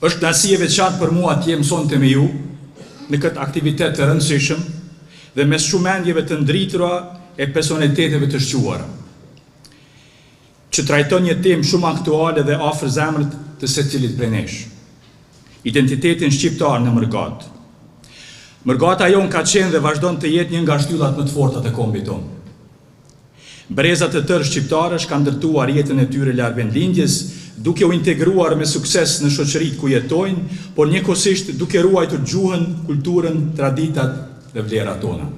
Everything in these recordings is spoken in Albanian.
Është kënaqësi e veçantë për mua të jem sonte me ju në këtë aktivitet të rëndësishëm dhe mes shumendjeve të ndritura e personaliteteve të shquara, që trajton një temë shumë aktuale dhe afër zemrës të secilit prej nesh. Identitetin shqiptar në Mërgat. Mërgata jon ka qenë dhe vazhdon të jetë një nga shtyllat më të forta të kombit tonë. Brezat e tërë shqiptarësh kanë ndërtuar jetën e tyre larg vendlindjes, duke u integruar me sukses në shoqëritë ku jetojnë, por njëkohësisht duke ruajtur gjuhën, kulturën, traditat dhe vlerat tona.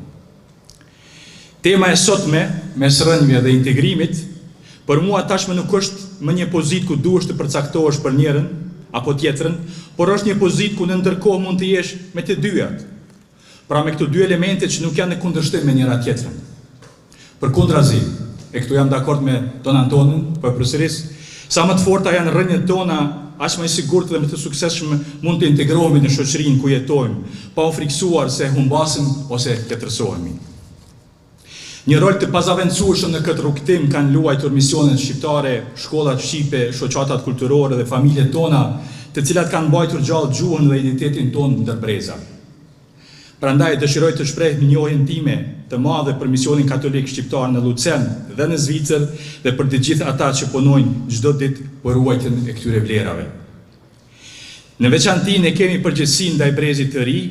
Tema e sotme, mes rënjve dhe integrimit, për mua tashmë nuk është më një pozitë ku duhesh të përcaktohesh për njërin apo tjetrën, por është një pozitë ku në ndërkohë mund të jesh me të dyjat. Pra me këto dy elemente që nuk janë në kundërshtim me njëra tjetrën. Përkundrazi, e këtu jam dakord me Don Antonin, për përsëris, sa më të forta janë rënjët tona, aq më i sigurt dhe më të suksesshëm mund të integrohemi në shoqërinë ku jetojmë, pa u friksuar se humbasim ose letërsohemi. Një rol të pazaventueshëm në këtë rrugtim kanë luajtur misionet shqiptare, shkollat shqipe, shoqatat kulturore dhe familjet tona, të cilat kanë mbajtur gjallë gjuhën dhe identitetin tonë ndër breza. Prandaj dëshiroj të shpreh njohjen time të madhe për misionin katolik shqiptar në Lucern dhe në Zvicër dhe për të gjithë ata që punojnë çdo ditë për ruajtjen e këtyre vlerave. Në veçanti ne kemi përgjegjësinë ndaj brezit të ri.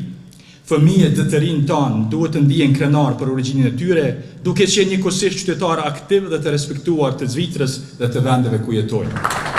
Fëmijët dhe të rinj tanë duhet të ndihen krenar për origjinën e tyre, duke qenë njëkohësisht qytetar aktiv dhe të respektuar të Zvicrës dhe të vendeve ku jetojnë.